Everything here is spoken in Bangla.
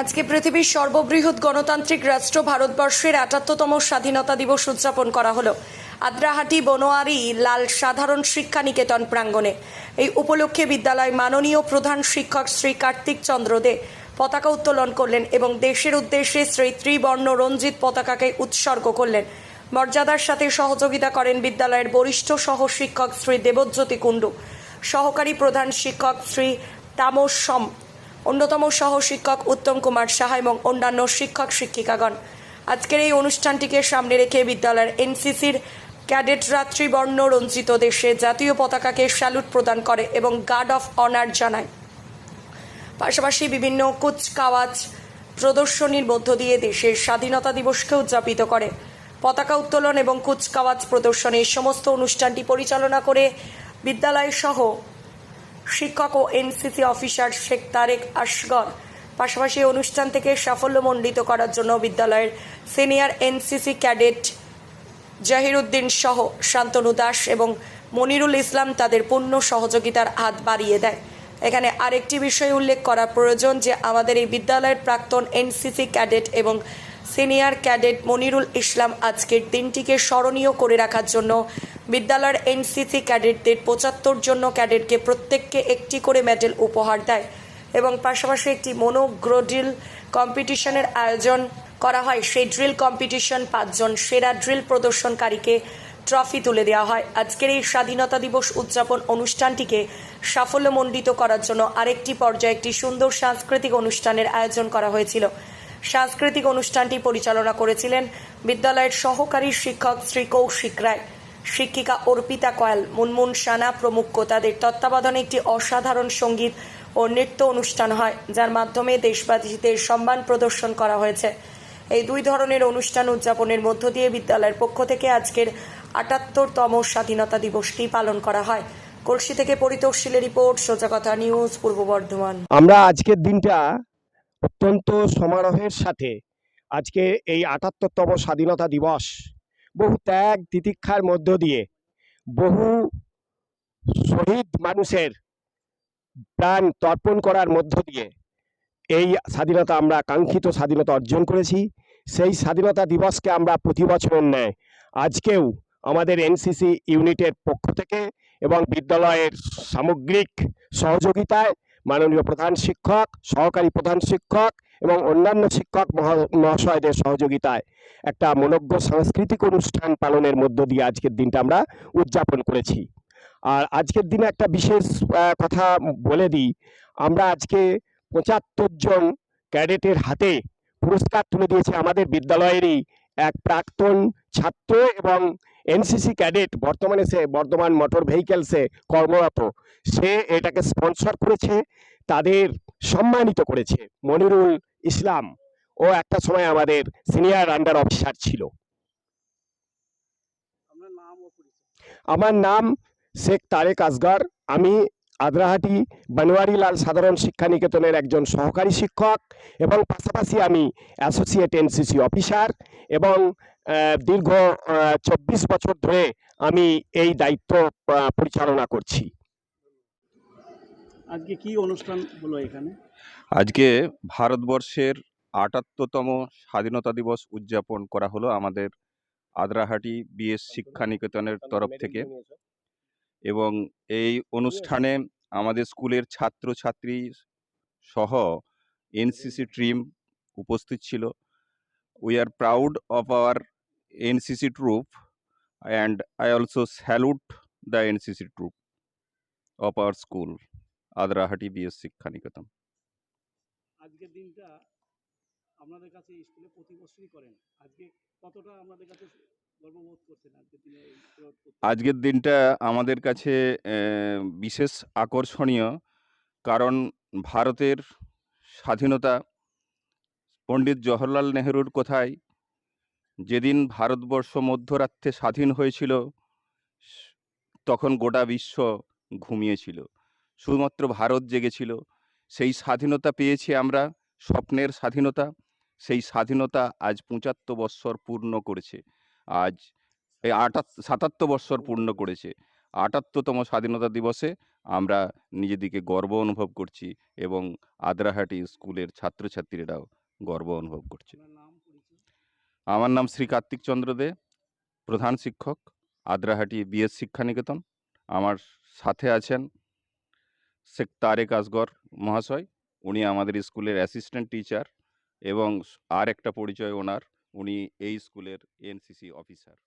আজকে পৃথিবীর সর্ববৃহৎ গণতান্ত্রিক রাষ্ট্র ভারতবর্ষের ৭৮তম স্বাধীনতা দিবস উদযাপন করা হলো আদ্রাহাটি বনোয়ারি লাল সাধারণ শিক্ষা নিকেতন প্রাঙ্গণে। এই উপলক্ষে বিদ্যালয় মাননীয় প্রধান শিক্ষক শ্রী কার্তিক চন্দ্র দে পতাকা উত্তোলন করলেন এবং দেশের উদ্দেশ্যে শ্রী ত্রিবর্ণ রঞ্জিত পতাকাকে উৎসর্গ করলেন। মর্যাদার সাথে সহযোগিতা করেন বিদ্যালয়ের বরিষ্ঠ সহ শিক্ষক শ্রী দেবজ্যোতি কুণ্ডু, সহকারী প্রধান শিক্ষক শ্রী তামস সম, অন্যতম সহ শিক্ষক উত্তম কুমার সাহা এবং অন্যান্য শিক্ষক শিক্ষিকাগণ। আজকের এই অনুষ্ঠানটিকে সামনে রেখে বিদ্যালয়ের এনসিসির ক্যাডেটরা ত্রিবর্ণ রঞ্জিত দেশে জাতীয় পতাকাকে স্যালুট প্রদান করে এবং গার্ড অফ অনার জানায়। পাশাপাশি বিভিন্ন কুচকাওয়াজ প্রদর্শনীর মধ্য দিয়ে দেশের স্বাধীনতা দিবসকে উদযাপিত করে। পতাকা উত্তোলন এবং কুচকাওয়াজ প্রদর্শনীর সমস্ত অনুষ্ঠানটি পরিচালনা করে বিদ্যালয় সহ শিক্ষক ও এনসিসি অফিসার শেখ তারেক আসগর। পাশাপাশি অনুষ্ঠান থেকে সাফল্যমণ্ডিত করার জন্য বিদ্যালয়ের সিনিয়র এনসিসি ক্যাডেট জাহিরুদ্দিন সহ শান্তনু দাস এবং মনিরুল ইসলাম তাদের পূর্ণ সহযোগিতার হাত বাড়িয়ে দেয়। এখানে আরেকটি বিষয় উল্লেখ করা প্রয়োজন যে আমাদের এই বিদ্যালয়ের প্রাক্তন এনসিসি ক্যাডেট এবং সিনিয়র ক্যাডেট মনিরুল ইসলাম আজকের দিনটিকে স্মরণীয় করে রাখার জন্য বিদ্যালয়ের এনসিসি ক্যাডেটদের ৭৫ জন ক্যাডেটকে প্রত্যেককে একটি করে মেডেল উপহার দেয় এবং পাশাপাশি একটি মনোগ্রো ড্রিল কম্পিটিশনের আয়োজন করা হয়। সেই ড্রিল কম্পিটিশন ৫ জন সেরা ড্রিল প্রদর্শনকারীকে ট্রফি তুলে দেওয়া হয়। আজকের এই স্বাধীনতা দিবস উদযাপন অনুষ্ঠানটিকে সাফল্যমণ্ডিত করার জন্য আরেকটি পর্যায়ে একটি সুন্দর সাংস্কৃতিক অনুষ্ঠানের আয়োজন করা হয়েছিল। সাংস্কৃতিক অনুষ্ঠানটি পরিচালনা করেছিলেন বিদ্যালয়ের সহকারী শিক্ষক শ্রী কৌশিক রায়, শিক্ষিকা অর্পিতা কয়াল, মুনমুন সানা প্রমুখ। তাদের তত্ত্বাবধানে একটি অসাধারণ সঙ্গীত ও নৃত্য অনুষ্ঠান হয়, যার মাধ্যমে দেশবাসীদের সম্মান প্রদর্শন করা হয়েছে। এই দুই ধরনের অনুষ্ঠান উদযাপনের মধ্য দিয়ে বিদ্যালয়ের পক্ষ থেকে আজকের ৭৮তম স্বাধীনতা দিবসটি পালন করা হয়। কলসি থেকে পরিতোষশীলের রিপোর্ট, সোজা কথা নিউজ, পূর্ব বর্ধমান। আমরা আজকের দিনটা অত্যন্ত সমারোহের সাথে আজকে এই ৭৮তম স্বাধীনতা দিবস বহু ত্যাগ তিতিক্ষার মধ্য দিয়ে বহু শহীদ মানুষের প্রাণ তর্পণ করার মধ্য দিয়ে এই স্বাধীনতা আমরা কাঙ্ক্ষিত স্বাধীনতা অর্জন করেছি। সেই স্বাধীনতা দিবসকে আমরা প্রতি বছরের ন্যায় আজকেও আমাদের এনসিসি ইউনিটের পক্ষ থেকে এবং বিদ্যালয়ের সামগ্রিক সহযোগিতায় মাননীয় প্রধান শিক্ষক, সহকারী প্রধান শিক্ষক এবং অন্যান্য শিক্ষক মহাশয়দের সহযোগিতায় একটা মনোজ্ঞ সাংস্কৃতিক অনুষ্ঠান পালনের মধ্য দিয়ে আজকের দিনটা আমরা উদযাপন করেছি। আর আজকের দিনে একটা বিশেষ কথা বলে দিই, আমরা আজকে ৭৫ জন ক্যাডেটের হাতে পুরস্কার তুলে দিয়েছে আমাদের বিদ্যালয়েরই এক প্রাক্তন ছাত্র এবং এনসিসি ক্যাডেট, বর্তমানে সে বর্ধমান মোটর ভেহিকেলসে কর্মরত। সে এটাকে স্পন্সর করেছে, তাদের সম্মানিত করেছে। মনিরুল ইসলাম ও একটা সময় আমাদের সিনিয়র আন্ডার অফিসার ছিল। আমার নাম শেখ তারেক আসগর। আমি আদ্রাহাটি বনোয়ারি লাল সাধারণ শিক্ষা নিকেতনের একজন সহকারী শিক্ষক এবং পাশাপাশি আমি অ্যাসোসিয়েট এনসিসি অফিসার এবং দীর্ঘ ২৪ বছর ধরে আমি এই দায়িত্ব পরিচালনা করছি। আজকে কি অনুষ্ঠান হলো এখানে? আজকে ভারতবর্ষের ৭৮তম স্বাধীনতা দিবস উদযাপন করা হলো আমাদের আদ্রাহাটি বিএস শিক্ষা নিকেতনের তরফ থেকে এবং এই অনুষ্ঠানে আমাদের স্কুলের ছাত্রছাত্রী সহ এনসিসি টিম উপস্থিত ছিল। We are proud of our NCC troop and I also salute the NCC troop of our school Adrahati BS Shiksha Niketan. আজকের দিনটা আপনাদের কাছে স্কুলে প্রতি বছরই করেন, আজকে কতটা আপনাদের কাছে গর্ববোধ করছেন আজকের দিনে? আজকের দিনটা আমাদের কাছে বিশেষ আকর্ষণীয়, কারণ ভারতের স্বাধীনতা পণ্ডিত জওহরলাল নেহরুর কথায় যেদিন ভারতবর্ষ মধ্যরাত্রে স্বাধীন হয়েছিল তখন গোটা বিশ্ব ঘুমিয়েছিল, শুধুমাত্র ভারত জেগেছিল। সেই স্বাধীনতা পেয়েছি আমরা, স্বপ্নের স্বাধীনতা। সেই স্বাধীনতা আজ ৭৫ বৎসর পূর্ণ করেছে, আজ এই ৭৭ বৎসর পূর্ণ করেছে। ৭৮তম স্বাধীনতা দিবসে আমরা নিজেদিকে গর্ব অনুভব করছি এবং আদ্রাহাটি স্কুলের ছাত্রছাত্রীরাও গর্ব অনুভব করছে। আপনার নাম পরিচয়? আমার নাম শ্রী কার্তিক চন্দ্র দে, প্রধান শিক্ষক, আদ্রাহাটি বিএস শিক্ষানিকেতন। আমার সাথে আছেন শেখ তারেক আসগর মহাশয়, উনি আমাদের স্কুলের অ্যাসিস্ট্যান্ট টিচার এবং আর একটা পরিচয় ওনার, উনি এই স্কুলের এনসিসি অফিসার।